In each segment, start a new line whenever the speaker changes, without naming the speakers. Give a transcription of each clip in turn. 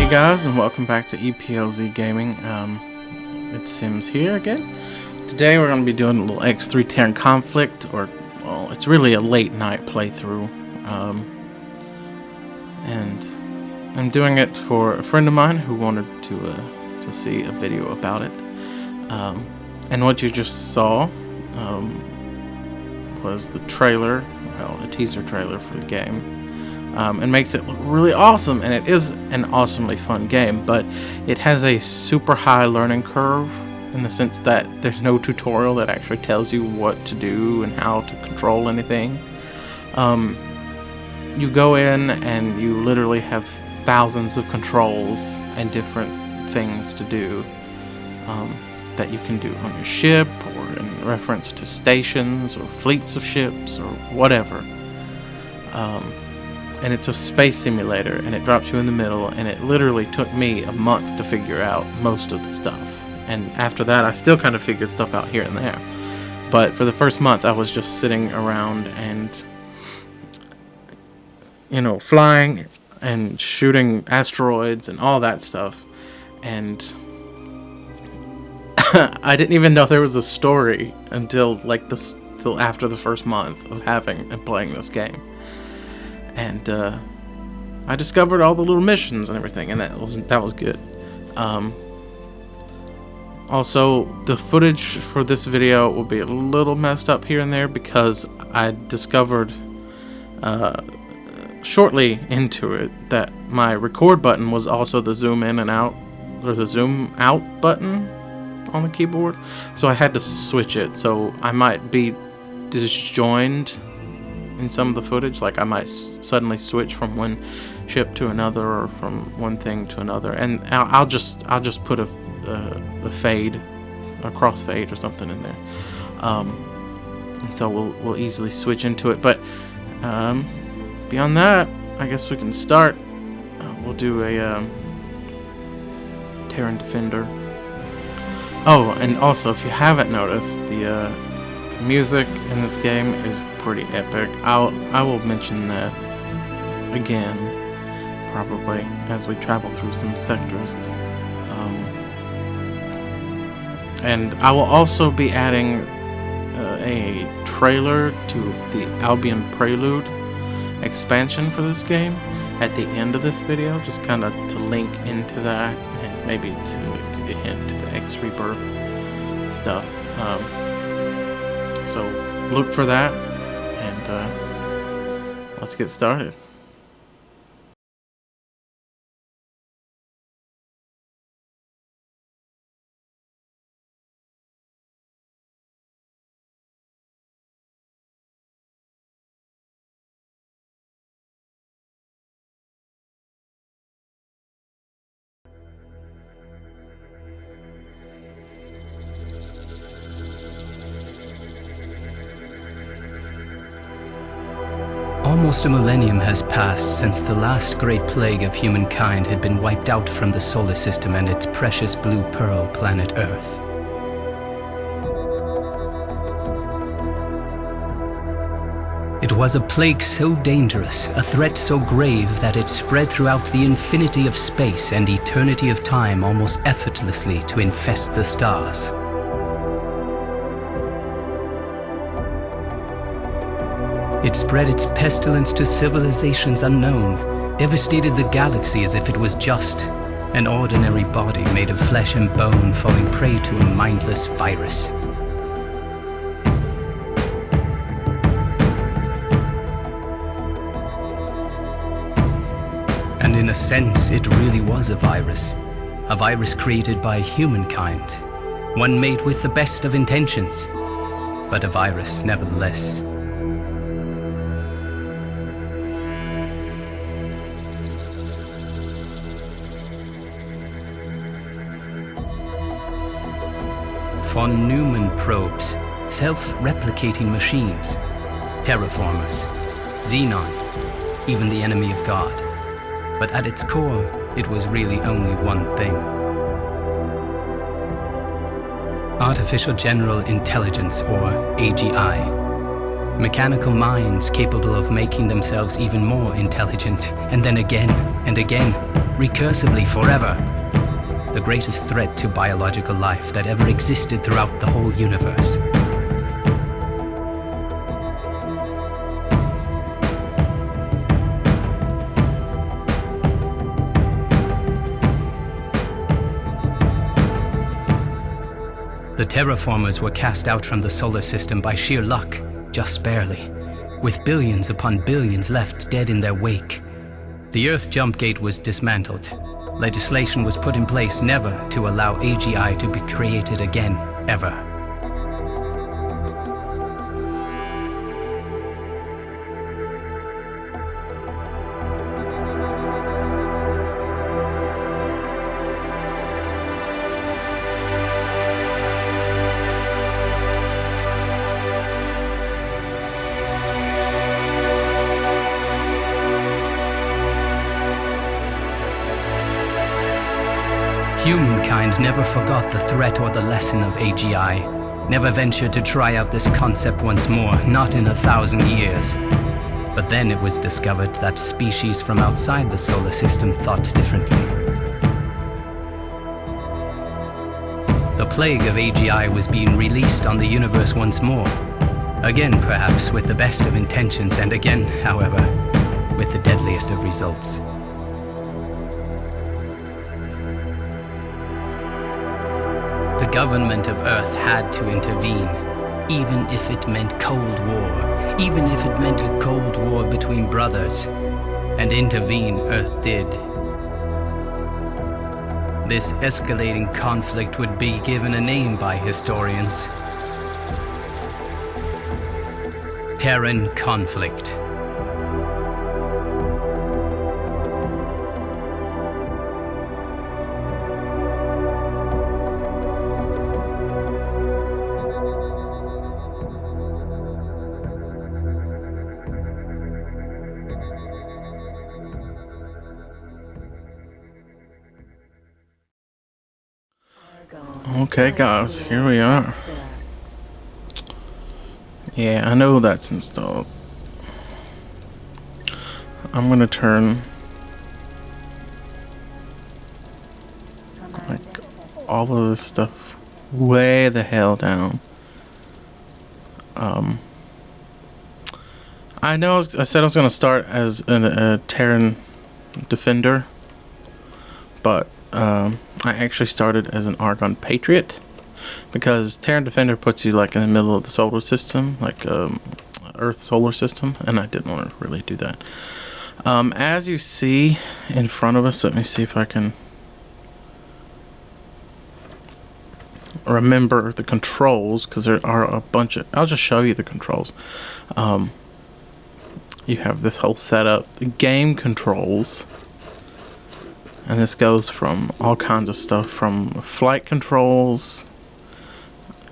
guys, and welcome back to EPLZ Gaming. It's Sims here again. Today we're going to be doing a little X3 Terran conflict, or, well, it's really a late night playthrough. And I'm doing it for a friend of mine who wanted to see a video about it. And what you just saw was the trailer, well, a teaser trailer for the game. And makes it look really awesome, and it is an awesomely fun game, but it has a super high learning curve in the sense that there's no tutorial that actually tells you what to do and how to control anything. You go in and you literally have thousands of controls and different things to do that you can do on your ship, or in reference to stations or fleets of ships or whatever. And it's a space simulator, and it drops you in the middle, and it literally took me a month to figure out most of the stuff. And after that, I still kind of figured stuff out here and there. But for the first month, I was just sitting around and, you know, flying and shooting asteroids and all that stuff. And I didn't even know there was a story until till after the first month of having and playing this game. And I discovered all the little missions and everything, and that was good. Also, the footage for this video will be a little messed up here and there because I discovered shortly into it that my record button was also the zoom in and out, or the zoom out button on the keyboard. So I had to switch it, so I might be disjoined in some of the footage. Like I might suddenly switch from one ship to another, or from one thing to another, and I'll just put a fade, a crossfade or something in there, and so we'll easily switch into it. But beyond that, I guess we can start. We'll do a Terran Defender. Oh, and also, if you haven't noticed, the music in this game is pretty epic. I will mention that again, probably, as we travel through some sectors. And I will also be adding a trailer to the Albion Prelude expansion for this game at the end of this video, just kind of to link into that, and maybe to give you a hint to the X Rebirth stuff. So look for that, and let's get started.
Almost a millennium has passed since the last great plague of humankind had been wiped out from the solar system and its precious blue pearl planet Earth. It was a plague so dangerous, a threat so grave, that it spread throughout the infinity of space and eternity of time almost effortlessly to infest the stars. It spread its pestilence to civilizations unknown, devastated the galaxy as if it was just an ordinary body made of flesh and bone falling prey to a mindless virus. And in a sense, it really was a virus created by humankind, one made with the best of intentions, but a virus nevertheless. Von Neumann probes, self-replicating machines, terraformers, Xenon, even the enemy of God. But at its core, it was really only one thing. Artificial General Intelligence, or AGI. Mechanical minds capable of making themselves even more intelligent, and then again and again, recursively forever. The greatest threat to biological life that ever existed throughout the whole universe. The terraformers were cast out from the solar system by sheer luck, just barely, with billions upon billions left dead in their wake. The Earth jump gate was dismantled. Legislation was put in place never to allow AGI to be created again, ever. Humankind never forgot the threat or the lesson of AGI, never ventured to try out this concept once more, not in 1,000 years. But then it was discovered that species from outside the solar system thought differently. The plague of AGI was being released on the universe once more. Again, perhaps, with the best of intentions, and again, however, with the deadliest of results. The government of Earth had to intervene, even if it meant Cold War, even if it meant a Cold War between brothers. And intervene Earth did. This escalating conflict would be given a name by historians. Terran conflict.
Okay guys, here we are. Yeah, I know that's installed. I'm gonna turn like all of this stuff way the hell down. I know I said I was gonna start as a Terran defender, but I actually started as an Argon Patriot, because Terran Defender puts you like in the middle of the solar system, like Earth solar system, and I didn't want to really do that. As you see in front of us, let me see if I can remember the controls, because there are a bunch of, I'll just show you the controls. You have this whole setup, the game controls. And this goes from all kinds of stuff, from flight controls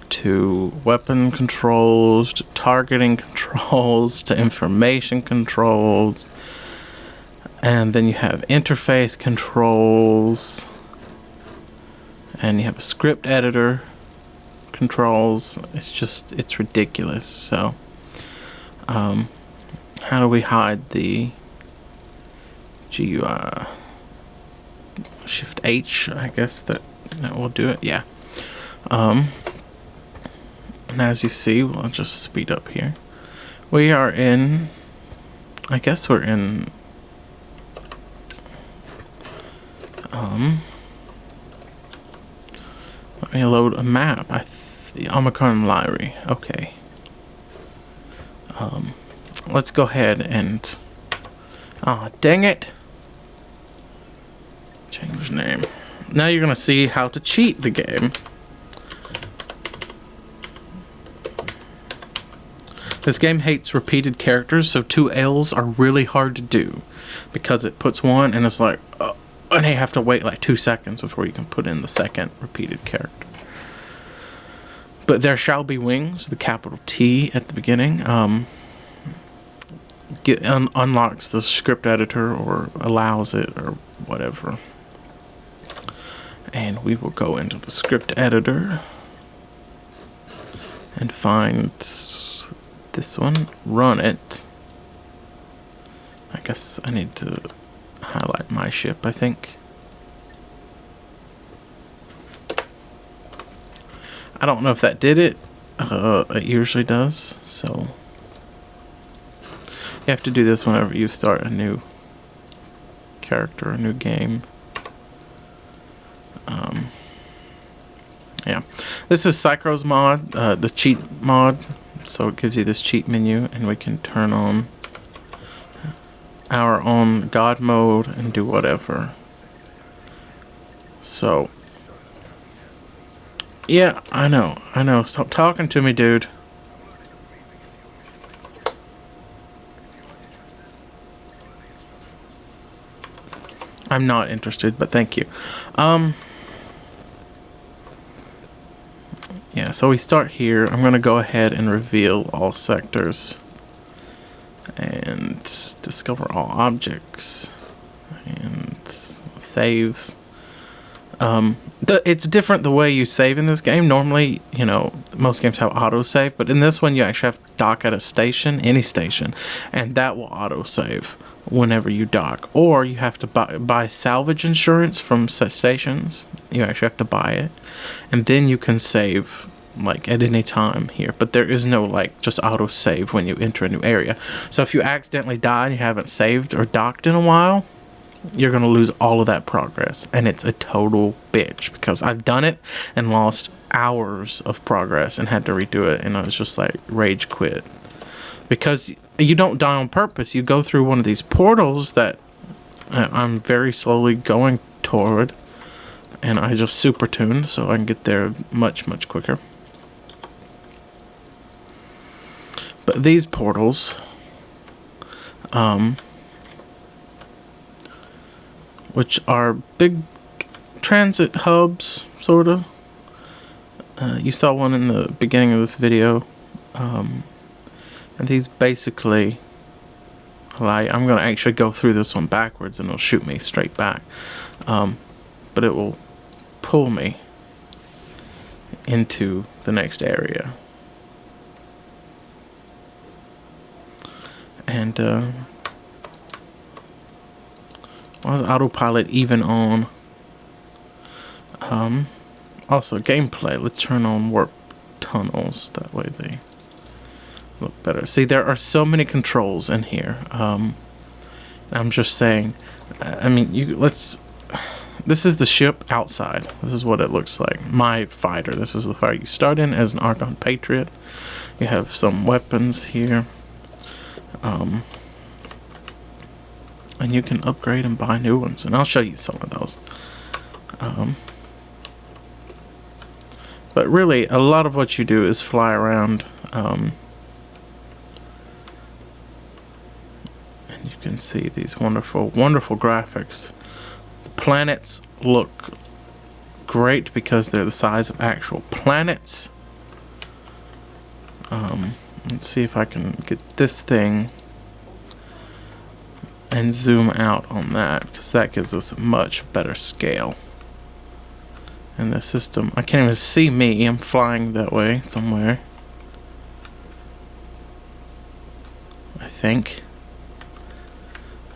to weapon controls to targeting controls to information controls. And then you have interface controls. And you have a script editor controls. It's ridiculous. So, how do we hide the GUI? Shift H, I guess that will do it. Yeah. And as you see, we'll just speed up here. We are in, I guess we're in let me load a map. The Omicron Lyri. Okay. Let's go ahead and dang it. Change name. Now you're gonna see how to cheat the game. This game hates repeated characters, so 2 L's are really hard to do, because it puts one and it's like, and you have to wait like 2 seconds before you can put in the second repeated character. But there shall be wings, the capital T at the beginning. Unlocks the script editor or allows it or whatever. And we will go into the script editor and find this one, run it. I guess I need to highlight my ship, I think. I don't know if that did it. It usually does, so you have to do this whenever you start a new character, a new game. Yeah, this is Psychro's mod, the cheat mod, so it gives you this cheat menu, and we can turn on our own God mode and do whatever. So yeah, I know. Stop talking to me, dude. I'm not interested, but thank you. Yeah, so we start here. I'm gonna go ahead and reveal all sectors and discover all objects and saves. It's different the way you save in this game. Normally, you know, most games have autosave, but in this one you actually have to dock at a station, any station, and that will autosave whenever you dock. Or you have to buy salvage insurance from stations. You actually have to buy it, and then you can save like at any time here. But there is no like just autosave when you enter a new area. So if you accidentally die and you haven't saved or docked in a while, you're gonna lose all of that progress, and it's a total bitch because I've done it and lost hours of progress and had to redo it, and I was just like rage quit because you don't die on purpose. You go through one of these portals that I'm very slowly going toward, and I just super tuned so I can get there much quicker. But these portals, which are big transit hubs, sort of. You saw one in the beginning of this video. And these basically, I'm going to actually go through this one backwards and it'll shoot me straight back. But it will pull me into the next area. And why is autopilot even on? Also gameplay, let's turn on warp tunnels, that way they look better. See, there are so many controls in here. I'm just saying, I mean, this is the ship outside. This is what it looks like. My fighter, this is the fighter you start in as an Archon Patriot. You have some weapons here. And you can upgrade and buy new ones, and I'll show you some of those. But really, a lot of what you do is fly around, and you can see these wonderful graphics. The planets look great because they're the size of actual planets. Let's see if I can get this thing and zoom out on that, because that gives us a much better scale. And the system, I can't even see me, I'm flying that way somewhere, I think.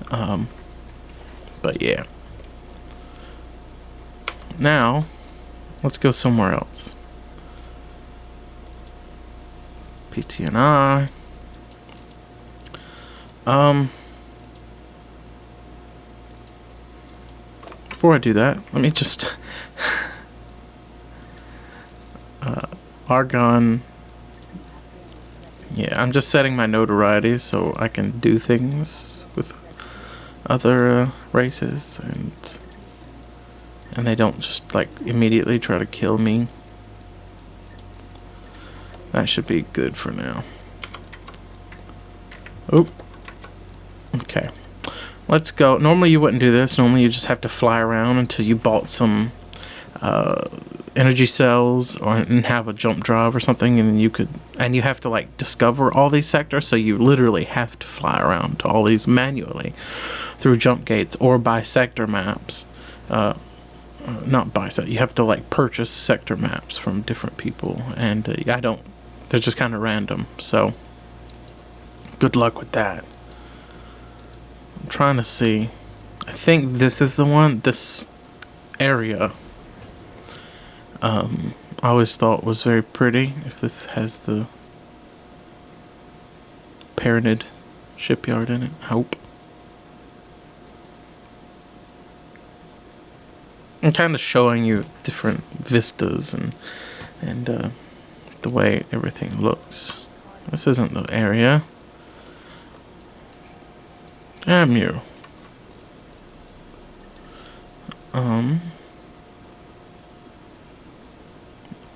But yeah. Now, let's go somewhere else. PTNI. Before I do that, let me just Argon. Yeah, I'm just setting my notoriety so I can do things with other races, and they don't just like immediately try to kill me. That should be good for now. Oh, okay. Let's go. Normally you wouldn't do this. Normally you just have to fly around until you bought some energy cells and have a jump drive or something, and you have to like discover all these sectors, so you literally have to fly around to all these manually through jump gates or by sector maps. Not by sector. You have to like purchase sector maps from different people, and they're just kind of random. So Good luck with that. I'm trying to see. I think this is the one. This area. I always thought was very pretty. If this has the Terran shipyard in it, I hope. I'm kind of showing you different vistas and the way everything looks. This isn't the area. Damn you.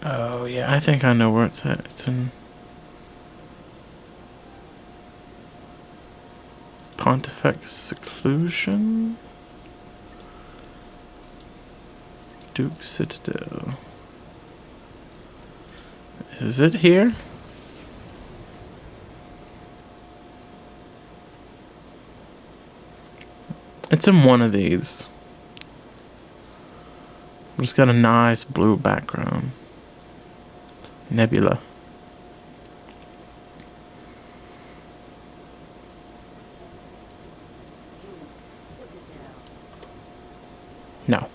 Oh yeah, I think I know where it's at. It's in Pontifex Seclusion. Duke Citadel. Is it here? It's in one of these. It's got a nice blue background. Nebula. No.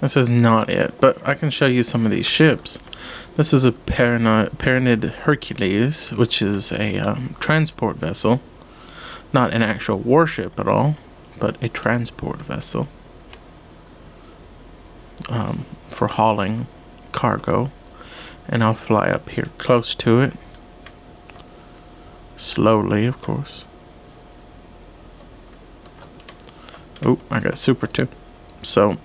This is not it, but I can show you some of these ships. This is a Terran Hercules, which is a transport vessel. Not an actual warship at all, but a transport vessel. For hauling cargo. And I'll fly up here close to it. Slowly, of course. Oh, I got super too. So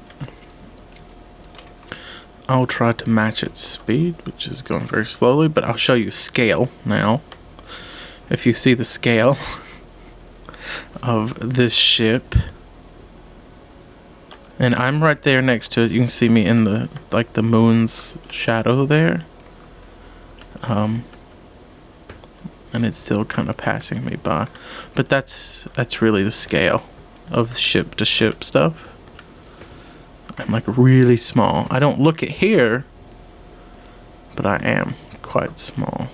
I'll try to match its speed, which is going very slowly, but I'll show you scale now. If you see the scale of this ship, and I'm right there next to it. You can see me in the the moon's shadow there. And it's still kind of passing me by, but that's really the scale of ship to ship stuff. I'm like really small. I don't look it here, but I am quite small.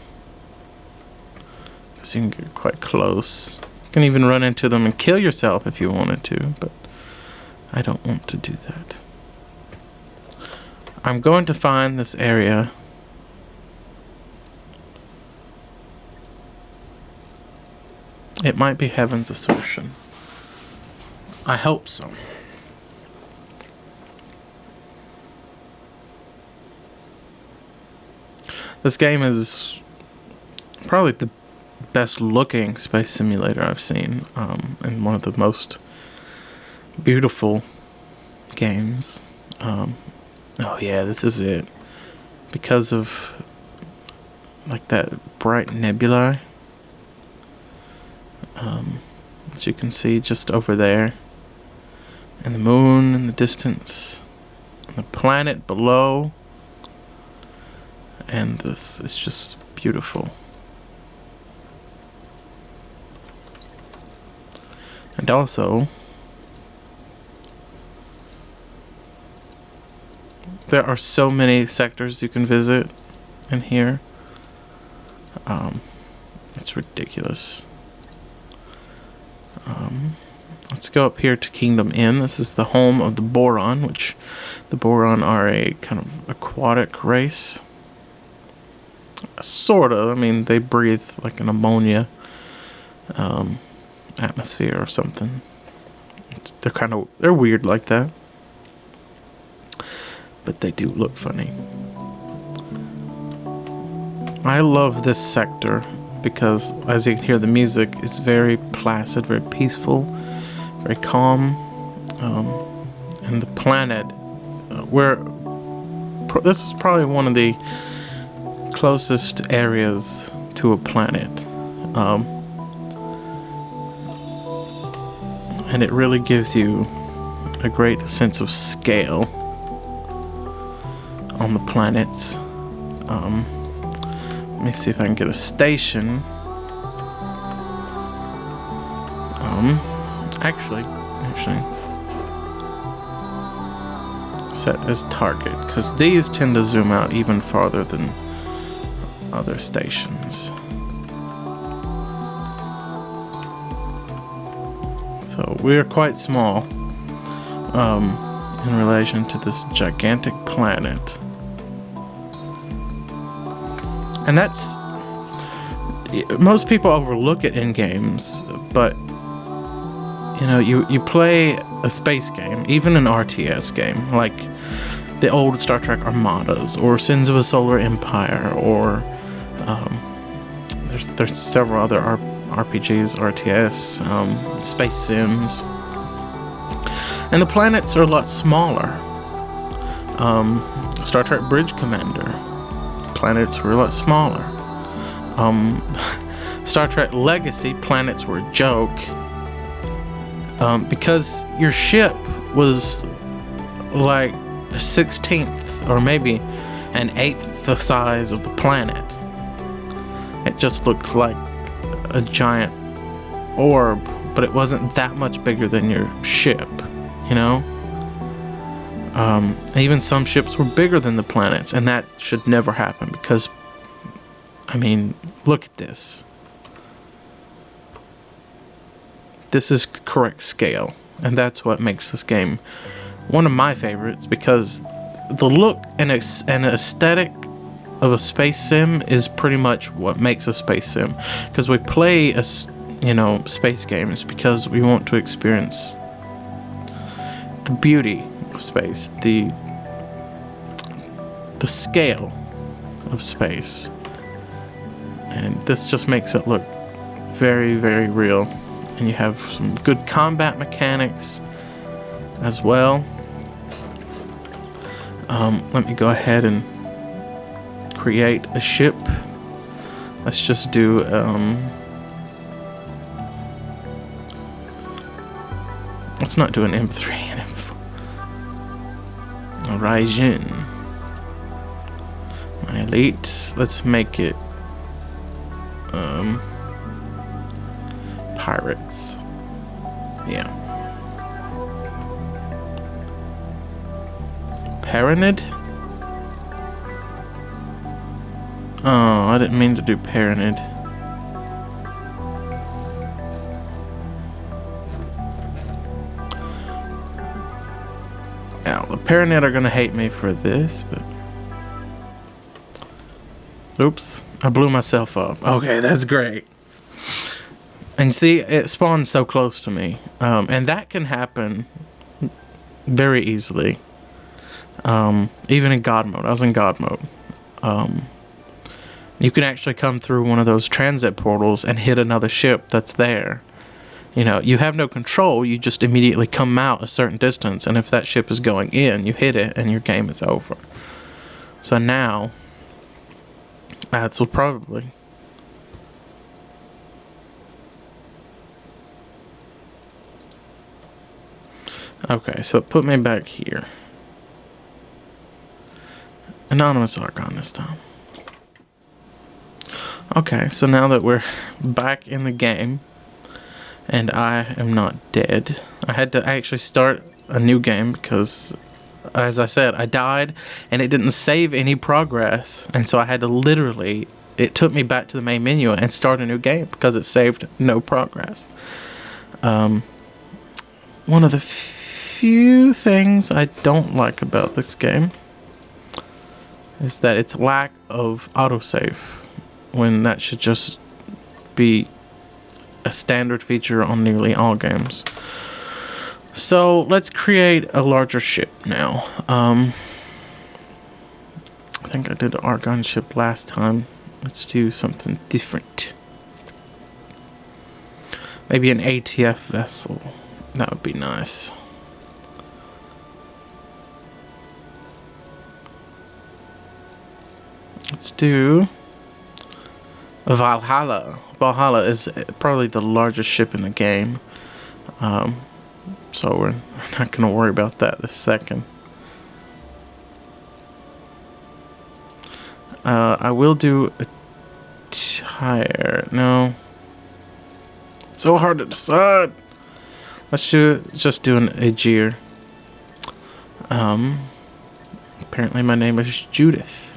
Because you can get quite close. You can even run into them and kill yourself if you wanted to, but I don't want to do that. I'm going to find this area. It might be Heaven's Assertion. I hope so. This game is probably the best looking space simulator I've seen, and one of the most beautiful games. Oh yeah, this is it. Because of like that bright nebula. As you can see just over there. And the moon in the distance. And the planet below. And this is just beautiful. And also, there are so many sectors you can visit in here. It's ridiculous. Let's go up here to Kingdom Inn. This is the home of the Boron, which the Boron are a kind of aquatic race. Sort of. I mean, they breathe like an ammonia atmosphere or something. They're weird like that. But they do look funny. I love this sector because, as you can hear, the music is very placid, very peaceful, very calm. And the planet, this is probably one of the closest areas to a planet. And it really gives you a great sense of scale on the planets. Let me see if I can get a station. Actually, set as target, because these tend to zoom out even farther than other stations. So we're quite small in relation to this gigantic planet. And that's... most people overlook it in games, but you know, you play a space game, even an RTS game, like the old Star Trek Armadas, or Sins of a Solar Empire, or there's several other RPGs, RTS, space sims, and the planets are a lot smaller. Star Trek Bridge Commander, planets were a lot smaller. Star Trek Legacy, planets were a joke, because your ship was like a 16th or maybe an 1/8 the size of the planet. It just looked like a giant orb, but it wasn't that much bigger than your ship, you know? Even some ships were bigger than the planets, and that should never happen because, I mean, look at this. This is correct scale, and that's what makes this game one of my favorites, because the look and aesthetic of a space sim is pretty much what makes a space sim. Because we play space games because we want to experience the beauty of space, the scale of space, and this just makes it look very, very real. And you have some good combat mechanics as well. Let me go ahead and create a ship. Let's just do let's not do an M3 and M4. Raijin. My elite. Let's make it pirates. Yeah. Paranid? Oh, I didn't mean to do Paranid. Now, the Paranid are gonna hate me for this, but... oops, I blew myself up. Okay, that's great. And see, it spawned so close to me. And that can happen very easily. Even in God mode. I was in God mode. You can actually come through one of those transit portals and hit another ship that's there. You know, you have no control. You just immediately come out a certain distance. And if that ship is going in, you hit it and your game is over. So now, that's probably... okay, so it put me back here. Anonymous Archon this time. Okay, so now that we're back in the game, and I am not dead, I had to actually start a new game because, as I said, I died, and it didn't save any progress, and so I had to literally, it took me back to the main menu and start a new game because it saved no progress. One of the few things I don't like about this game is that its lack of autosave, when that should just be a standard feature on nearly all games. So let's create a larger ship now. I think I did an Argon ship last time. Let's do something different. Maybe an ATF vessel. That would be nice. Let's do a Valhalla. Valhalla is probably the largest ship in the game. So we're not going to worry about that this second. I will do a tire. No. It's so hard to decide. Let's just do an Aegir. Apparently my name is Judith.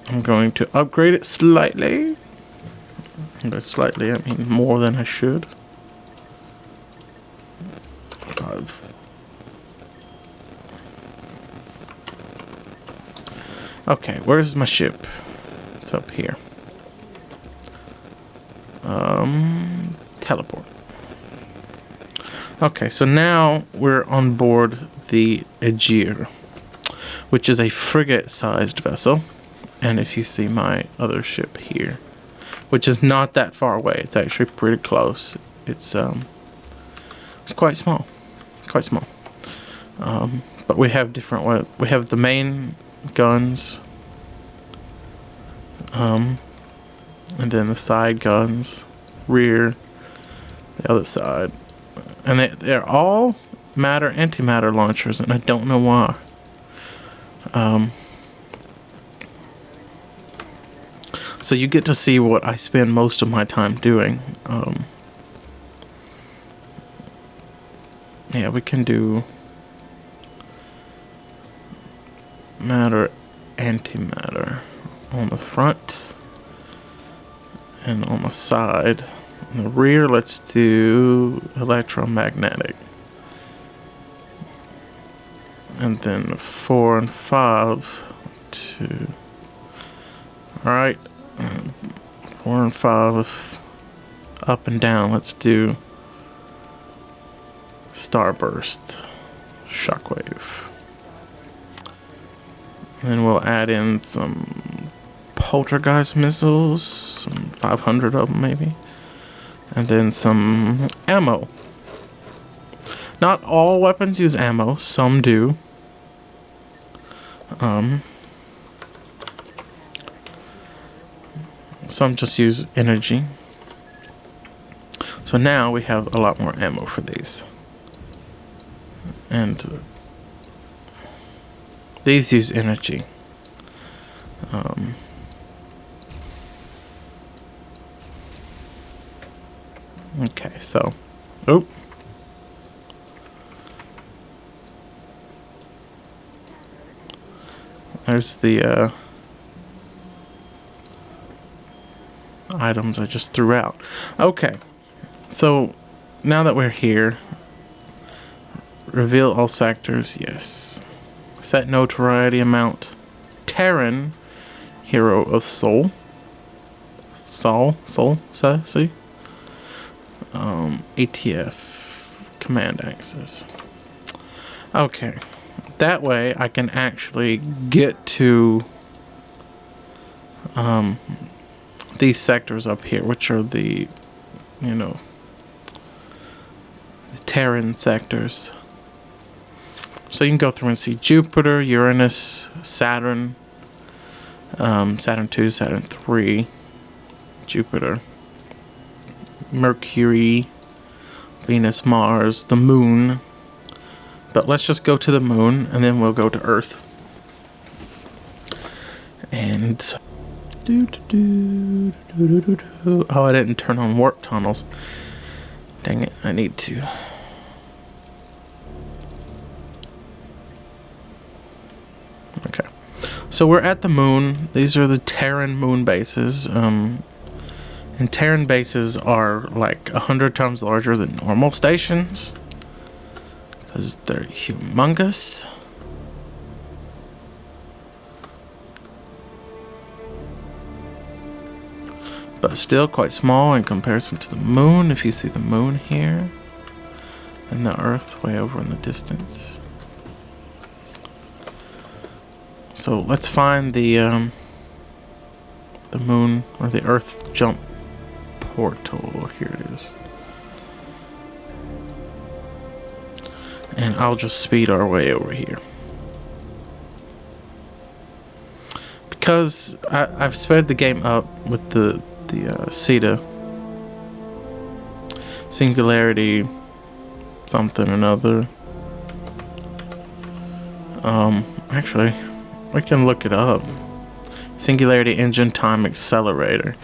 I'm going to upgrade it slightly. But slightly, I mean more than I should. 5. Okay, where's my ship? It's up here. Teleport. Okay, so now we're on board the Aegir, which is a frigate-sized vessel. And if you see my other ship here, which is not that far away, it's actually pretty close. It's quite small, quite small. But we have different. We have the main guns, and then the side guns, rear, the other side, and they're all antimatter launchers, and I don't know why. So you get to see what I spend most of my time doing. Yeah, we can do matter, antimatter on the front and on the side. On the rear, let's do electromagnetic. And then 4 and 5 to... Alright. 4 and 5 up and down. Let's do starburst, shockwave. Then we'll add in some poltergeist missiles, some 500 of them maybe, and then some ammo. Not all weapons use ammo, some do. Some just use energy. So now we have a lot more ammo for these. And these use energy. Okay, so... Oh. There's the items I just threw out. Okay, so now that we're here, reveal all sectors, yes. Set notoriety amount. Terran, hero of soul. See? ATF, command access. Okay, that way I can actually get to these sectors up here, which are the, the Terran sectors. So you can go through and see Jupiter, Uranus, Saturn, Saturn 2, Saturn 3, Jupiter, Mercury, Venus, Mars, the Moon. But let's just go to the Moon, and then we'll go to Earth. And... Oh, I didn't turn on warp tunnels. Dang it, I need to. Okay. So we're at the Moon. These are the Terran moon bases. And Terran bases are like 100 times larger than normal stations, because they're humongous. But still quite small in comparison to the Moon, if you see the Moon here, and the Earth way over in the distance. So let's find the Moon, or the Earth jump portal. Here it is. And I'll just speed our way over here. Because I've sped the game up with the CETA. Singularity something another. Actually, I can look it up. Singularity Engine Time Accelerator.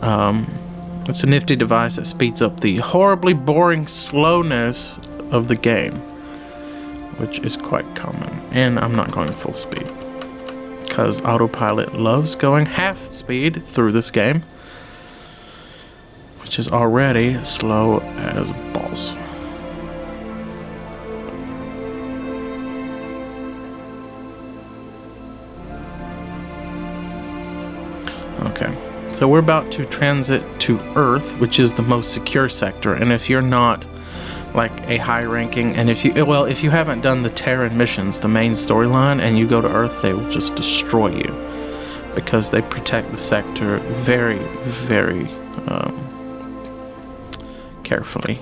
It's a nifty device that speeds up the horribly boring slowness of the game, which is quite common. And I'm not going full speed, because autopilot loves going half speed through this game. which is already slow as balls. Okay, so we're about to transit to Earth, which is the most secure sector, and if you're not like a high-ranking, and if you haven't done the Terran missions, the main storyline, and you go to Earth, they will just destroy you because they protect the sector very, very carefully.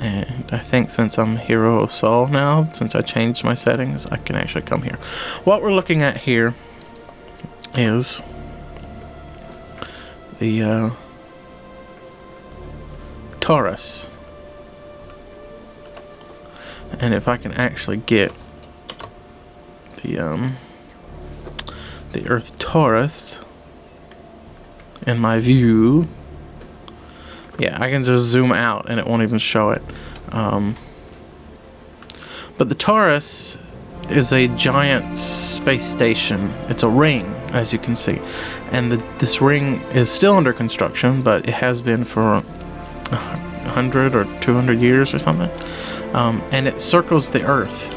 And I think since I'm Hero of Sol now, since I changed my settings, I can actually come here. What we're looking at here is the Taurus. And if I can actually get the Earth Taurus in my view, yeah, I can just zoom out and it won't even show it. But the Taurus is a giant space station. It's a ring, as you can see, and this ring is still under construction, but it has been for 100 or 200 years or something, and it circles the Earth.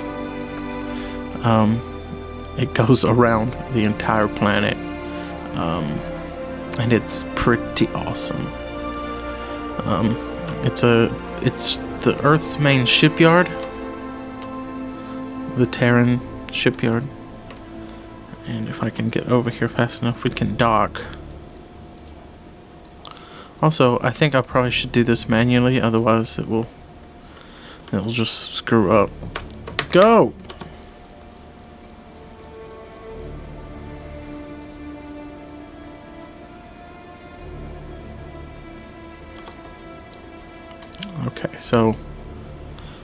It goes around the entire planet, and it's pretty awesome. It's the Earth's main shipyard, the Terran shipyard. And if I can get over here fast enough, we can dock. Also, I think I probably should do this manually, otherwise it'll just screw up. Go! Okay, so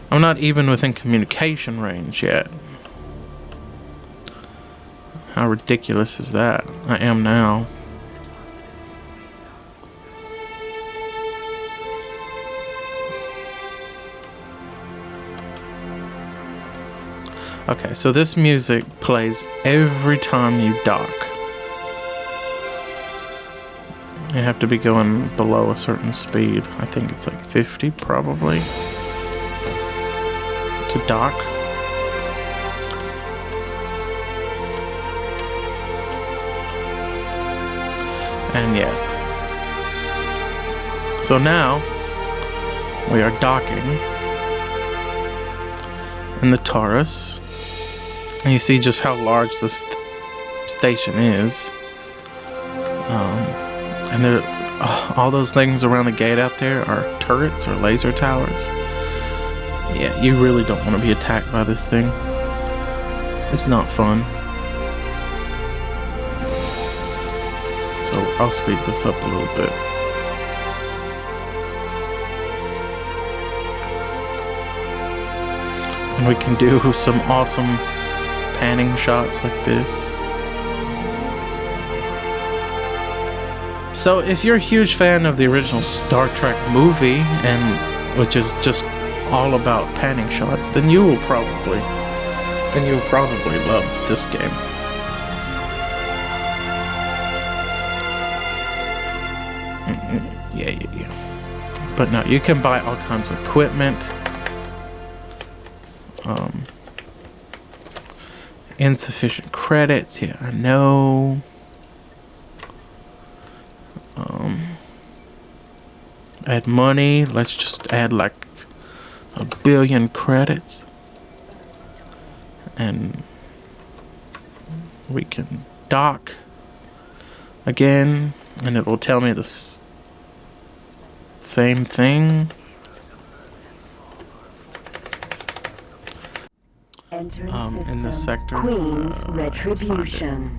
I'm not even within communication range yet. How ridiculous is that? I am now. Okay, so this music plays every time you dock. You have to be going below a certain speed. I think it's like 50 probably to dock. And yeah. So now we are docking in the Taurus. And you see just how large this station is. And there, all those things around the gate out there are turrets or laser towers. Yeah, you really don't want to be attacked by this thing. It's not fun. So I'll speed this up a little bit. And we can do some awesome panning shots like this. So if you're a huge fan of the original Star Trek movie, and which is just all about panning shots, then you will probably love this game. Yeah. But no, you can buy all kinds of equipment. Insufficient credits, yeah, I know. Add money, let's just add like 1 billion credits. And we can dock again, and it will tell me the same thing. In this sector.
Queen's Retribution.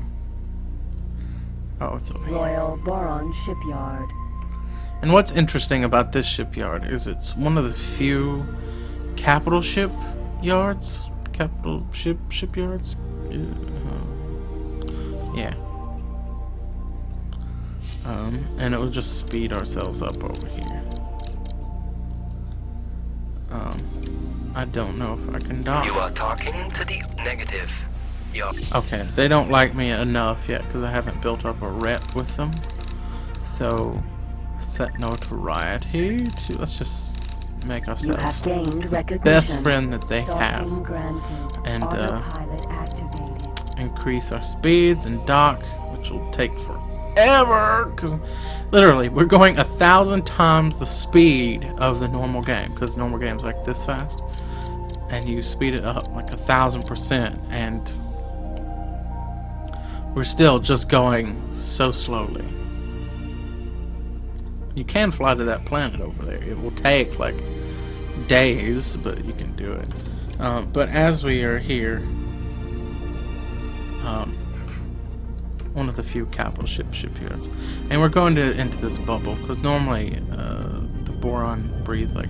Oh, it's over here.
Royal Boron Shipyard.
And what's interesting about this shipyard is it's one of the few capital shipyards. Capital shipyards? Yeah. And it will just speed ourselves up over here. I don't know if I can dock.
You are talking to the negative.
Okay, they don't like me enough yet because I haven't built up a rep with them. So set notoriety to, let's just make
You have
ourselves
gained
the
recognition.
best friend that they have,
Docking granted.
and
Autopilot activated.
increase our speeds and dock, which will take forever, because literally we're going 1,000 times the speed of the normal game, because normal games like this fast, and you speed it up like 1,000%, and we're still just going so slowly. You can fly to that planet over there. It will take like days, but you can do it. But as we are here, one of the few capital shipyards, and we're going into this bubble because normally the boron breathe like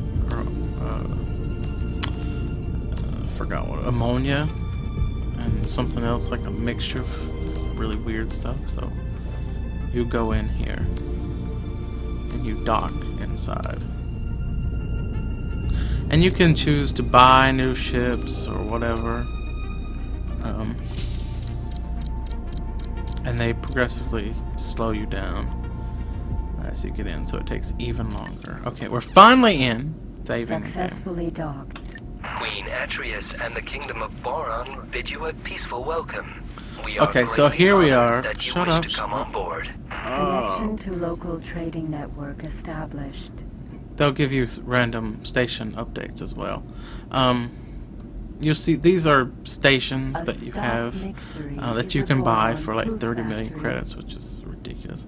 forgot what, ammonia and something else, like a mixture of this really weird stuff. So you go in here and you dock inside, and you can choose to buy new ships or whatever, and they progressively slow you down as you get in, so it takes even longer. Okay, we're finally in. Saving the game.
Successfully docked.
Queen Atreus and the Kingdom of Boron bid you a peaceful welcome. We are
Okay, so
greatly
here we
honored
are.
That you
Shut
wish
up.
to come on board.
Connection to local trading network established.
They'll give you random station updates as well. You'll see these are stations that you have that you can buy for like 30 million credits, which is ridiculous.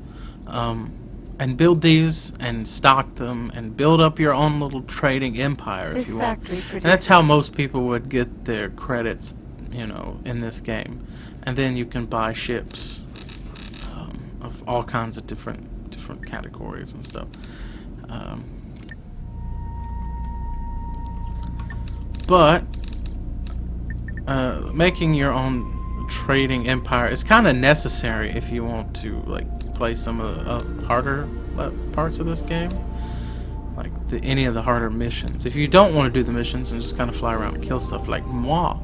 And build these and stock them and build up your own little trading empire if you want. And that's how most people would get their credits, you know, in this game. And then you can buy ships of all kinds of different categories and stuff. But making your own trading empire is kind of necessary if you want to like play some of the harder parts of this game, like any of the harder missions. If you don't want to do the missions and just kind of fly around and kill stuff like moi,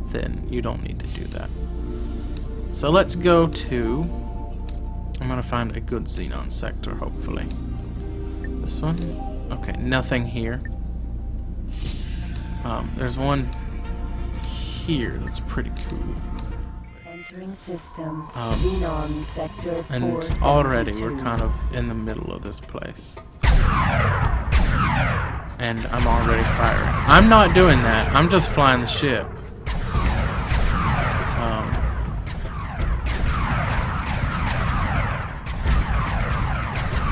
then you don't need to do that. So let's go to, I'm gonna find a good xenon sector, hopefully. This one? Okay, nothing here. There's one here that's pretty cool.
Entering system. Xenon sector 472.
And already we're kind of in the middle of this place. And I'm already firing. I'm not doing that. I'm just flying the ship.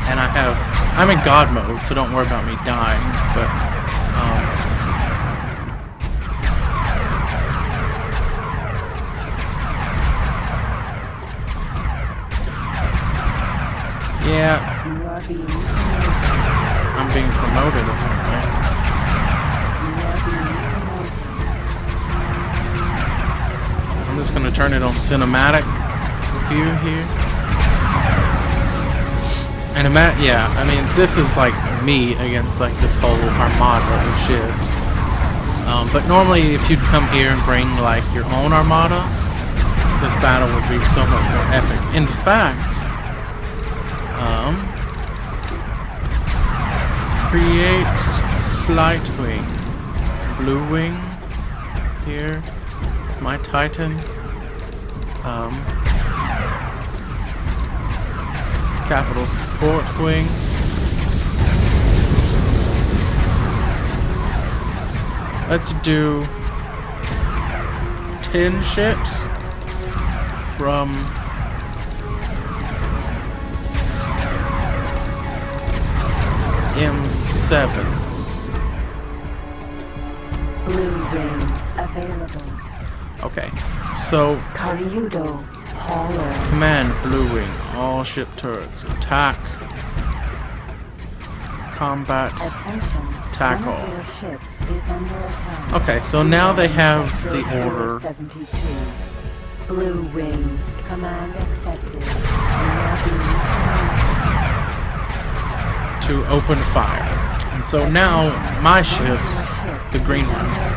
And I'm in God mode, so don't worry about me dying, but yeah, I'm being promoted apparently. I'm just gonna turn it on cinematic view here. And yeah, I mean, this is like me against like this whole armada of ships. But normally if you'd come here and bring like your own armada, this battle would be so much more epic. In fact, create flight wing, blue wing here, my Titan, capital support wing, let's do 10 ships from M7s.
Blue ring available.
Okay, so
Karyudo hauler.
command blue wing, all ship turrets, attack, combat,
Attention.
tackle.
One of their ships is under attack.
Okay, so now they have
Sector
the order.
72. Blue wing. Command accepted. You are being
to open fire. And so now my ships, the green ones,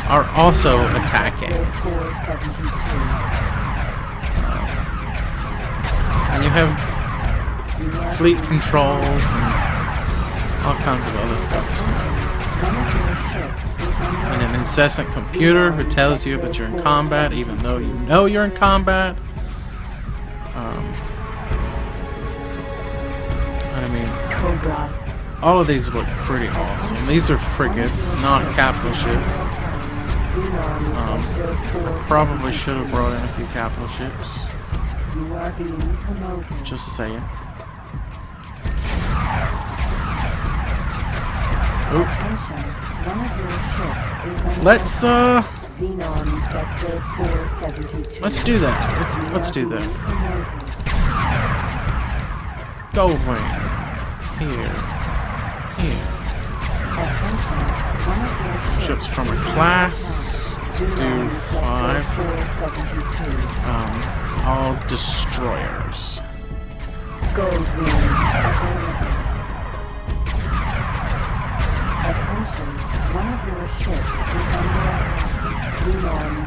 are also attacking.
Sector 472.
And you have fleet controls and all kinds of other stuff. So. And an incessant computer who tells you that you're in combat even though you know you're in combat. I mean, all of these look pretty awesome. These are frigates, not capital ships. I probably should have brought in a few capital ships. Just saying. Oops. Let's do that. Let's do that. Goldwing. Here. Ships from a class. Let's do 5. All destroyers.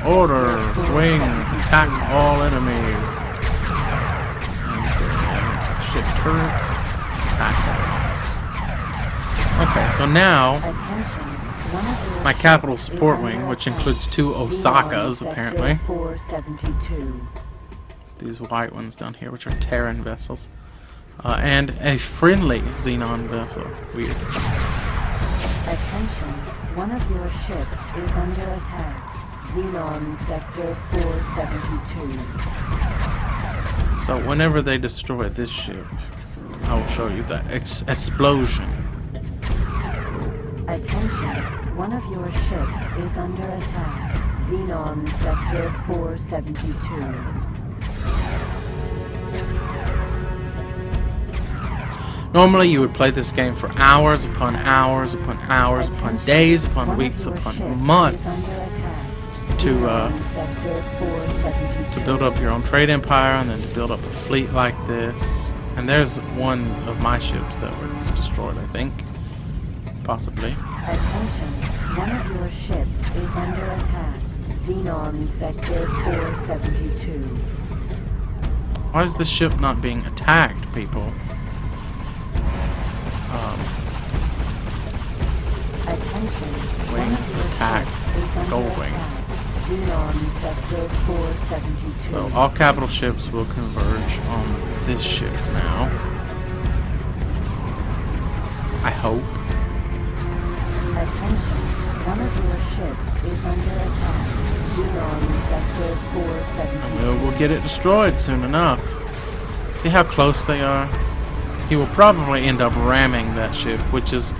Orders, wings, attack all enemies. And ship turrets, attack enemies. Okay, so now my capital support wing, which includes 2 Osakas apparently. These white ones down here, which are Terran vessels. And a friendly Xenon vessel. Weird.
Attention, one of your ships is under attack. Xenon Sector 472.
So whenever they destroy this ship, I will show you that explosion.
Attention, one of your ships is under attack. Xenon Sector 472.
Normally you would play this game for hours upon hours upon hours upon days upon weeks upon months to build up your own trade empire and then to build up a fleet like this. And there's one of my ships that was destroyed, I think. Possibly.
Attention, one of your ships is under attack. Xenon Sector 472.
Why is this ship not being attacked, people?
Attention,
Wings attack. Goldwing.
Xenon Sector 472.
So all capital ships will converge on this ship now. I hope.
Attention, one of your ships is under attack. Xenon Sector 472.
We'll get it destroyed soon enough. See how close they are? He will probably end up ramming that ship, which is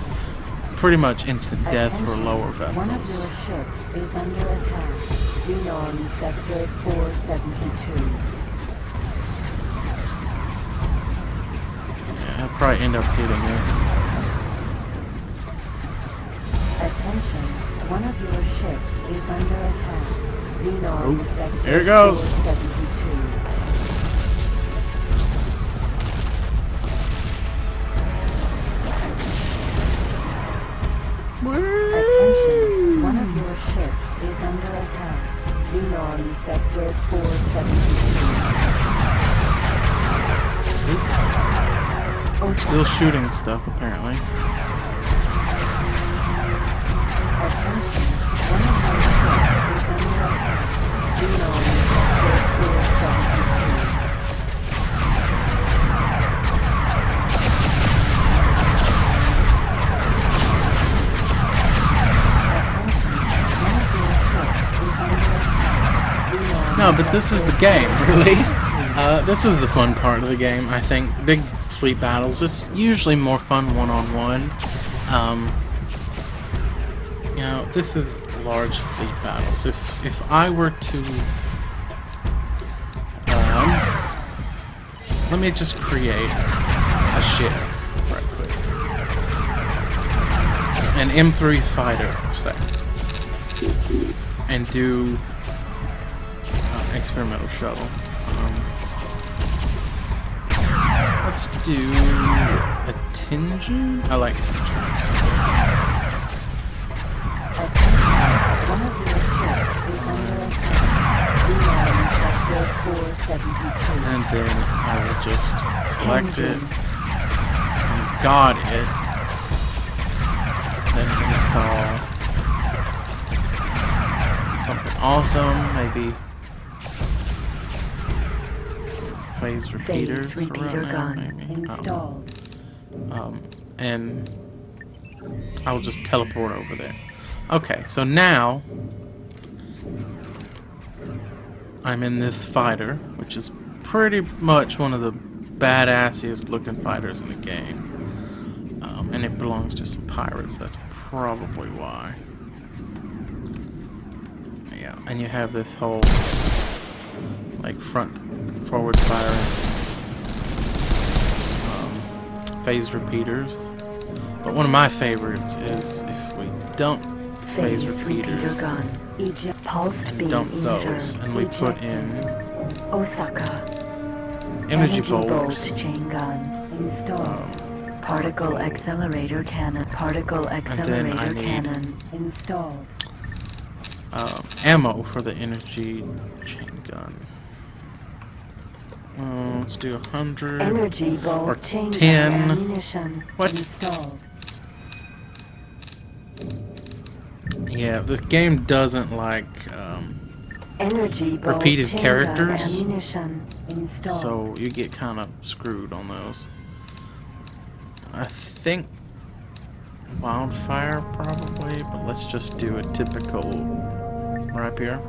pretty much instant death for lower vessels.
One of your ships is under attack. Xenon Sector 472.
Yeah, he'll probably end up hitting it.
Attention, one of your ships is under attack. Xenon Sector
Here it goes.
472. Attention, one of your ships is under attack. Xenon Sector 472.
Still shooting stuff, apparently.
Attention, one of your ships is under attack. Xenon Sector 472.
No, but this is the game, really. This is the fun part of the game, I think. Big fleet battles. It's usually more fun one-on-one. You know, this is large fleet battles. If I were to... let me just create a ship right quick. An M3 fighter, say. And do... experimental shuttle. Let's do a Tenjin. I like Tenjins.
One of your ships is under attack. Xenon Sector 472.
And then I will just select it, got it. Then install something awesome, maybe phase repeaters
Phase
for
repeater
right now,
gun
maybe.
installed.
And I'll just teleport over there. Okay, so now I'm in this fighter, which is pretty much one of the badassiest looking fighters in the game. And it belongs to some pirates, that's probably why. Yeah, and you have this whole like forward firing phase repeaters. But one of my favorites is if we dump phase repeaters
gun. Pulsed
and
beam
dump those,
emitter.
and we put in
Osaka.
energy bolt,
chain gun installed. Particle accelerator cannon. Particle accelerator cannon installed.
ammo for the energy chain gun. Let's do 100
Energy bolt
or
chain
10.
gun ammunition
What?
installed.
Yeah, the game doesn't like
Energy bolt
repeated
chain
characters,
gun ammunition installed.
so you get kind of screwed on those. I think wildfire probably, but let's just do a typical rapier.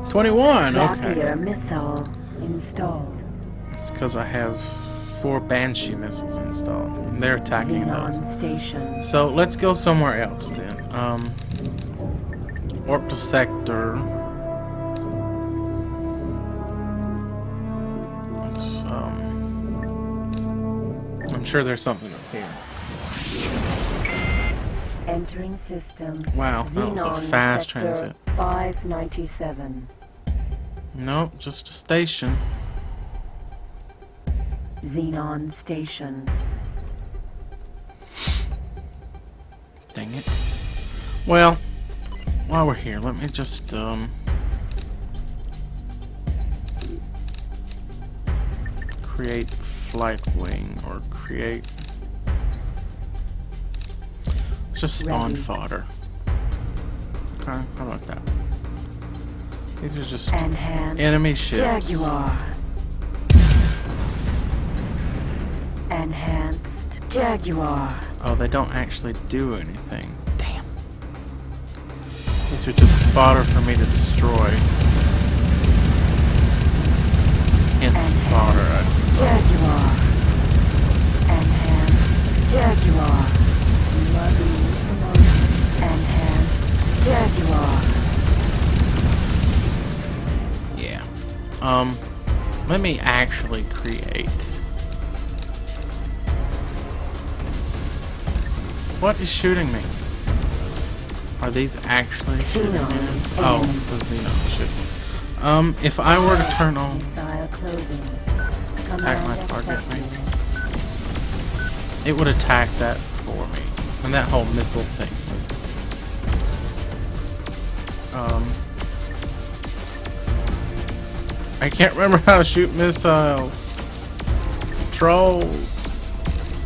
21.
Rapier
Okay,
missile installed.
it's because I have 4 Banshee missiles installed. And they're attacking
Xenon
those.
station.
So let's go somewhere else then. Warp to sector. Let's, I'm sure there's something up here.
Entering system.
Wow, that was a
Xenon
fast
sector
transit.
597.
Nope, just a station.
Xenon station.
Dang it. Well, while we're here, let me just create flight wing or create just spawn
Ready.
fodder. Okay, how about that? These are just
Enhanced
enemy ships.
Jaguar. Enhanced Jaguar.
Oh, they don't actually do anything. Damn. These are just fodder for me to destroy. Hence fodder, I suppose.
Jaguar. Enhanced Jaguar. Enhanced Jaguar.
Yeah. Let me actually create. What is shooting me? Are these actually shooting me?
Xenon.
Oh, it's a Xenon ship. If I were to turn on
Missile closing.
attack my
Command
target,
accepted.
it would attack that for me. And that whole missile thing was I can't remember how to shoot missiles. Trolls.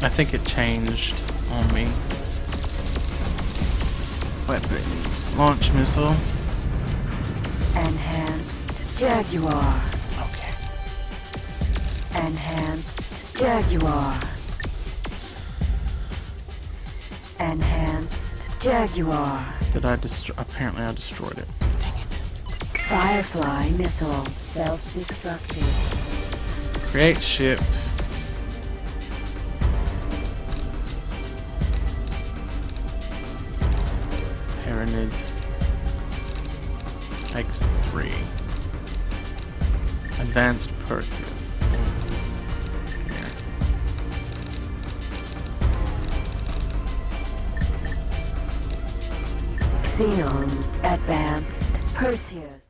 I think it changed on me. Weapons. Launch missile.
Enhanced Jaguar.
Okay.
Enhanced Jaguar. Enhanced Jaguar.
Did I destroy? Apparently I destroyed it. Dang it.
Firefly missile. Self-destructive.
Create ship. Terran X3. Advanced Perseus. Here.
Xenon. Advanced Perseus.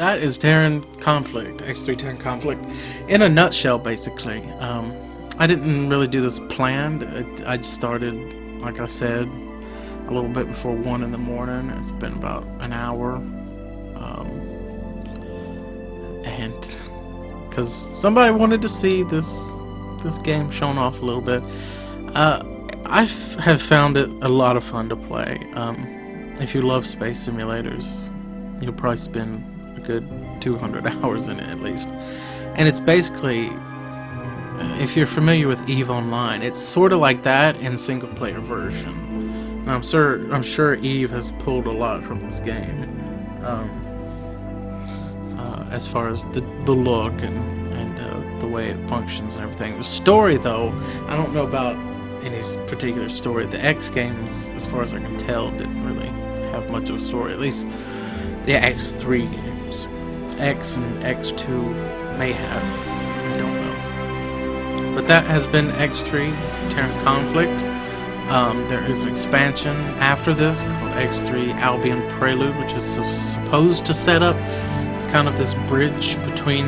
that is Terran Conflict, X3 Terran Conflict, in a nutshell, basically. I didn't really do this planned. I just started, like I said, a little bit before 1 in the morning. It's been about an hour. And because somebody wanted to see this game shown off a little bit. I have found it a lot of fun to play. If you love space simulators, you'll probably spend a good 200 hours in it at least. And it's basically, if you're familiar with EVE Online, it's sort of like that in single player version. And I'm sure EVE has pulled a lot from this game, as far as the look and the way it functions and everything. The story, though, I don't know about any particular story. The X games, as far as I can tell, didn't really have much of a story. At least the X3 games. X and X2 may have. I don't know. But that has been X3 Terran Conflict. There is an expansion after this called X3 Albion Prelude, which is supposed to set up kind of this bridge between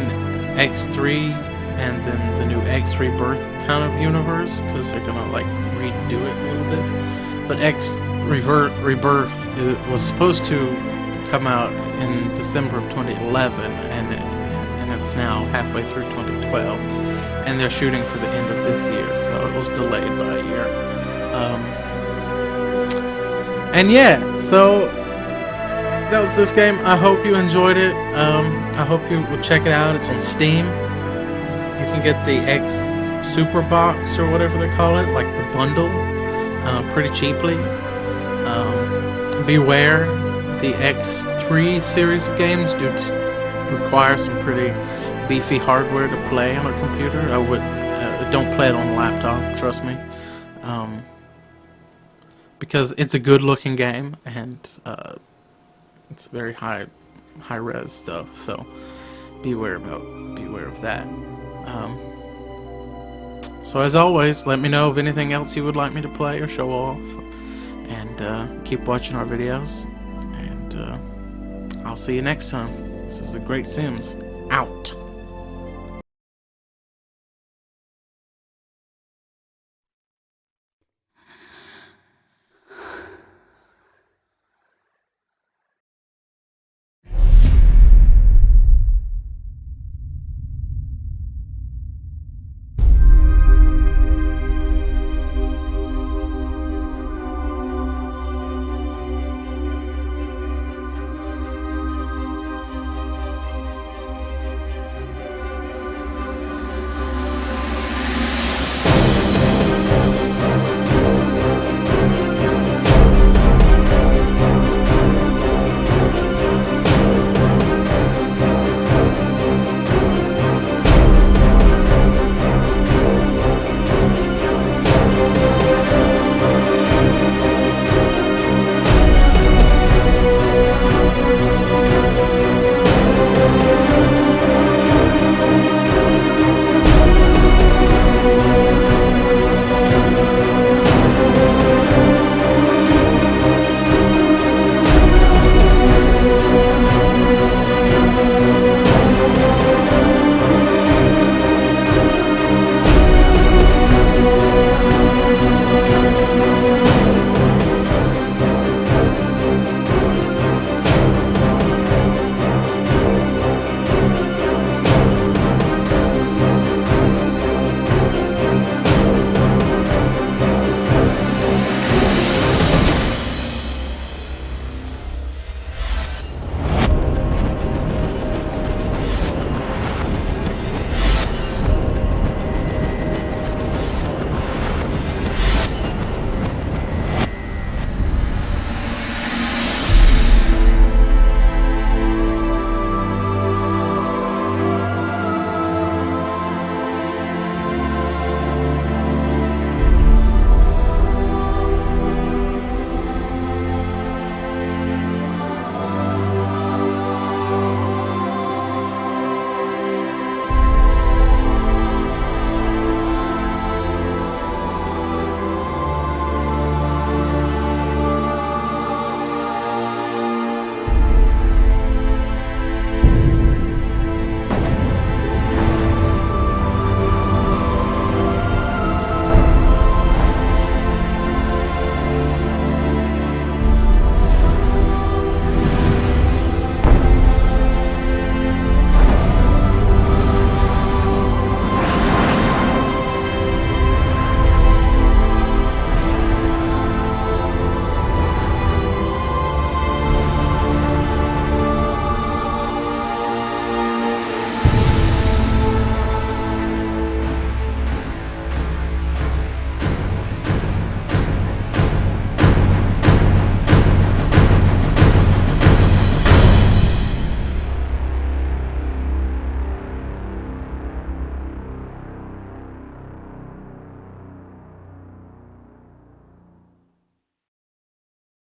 X3 and then the new X Rebirth kind of universe, because they're gonna like redo it a little bit. But X Rebirth was supposed to come out in December of 2011, and it's now halfway through 2012, and they're shooting for the end of this year, so it was delayed by a year. And yeah, so that was this game. I hope you enjoyed it. I hope you will check it out. It's on Steam. You can get the X Super Box or whatever they call it, like the bundle, pretty cheaply. Beware, the X3 series of games do require some pretty beefy hardware to play on a computer. I would don't play it on a laptop, trust me, because it's a good-looking game and it's very high res stuff. So beware of that. So as always, let me know of anything else you would like me to play or show off, and keep watching our videos, and I'll see you next time. This is The Great Sims, out.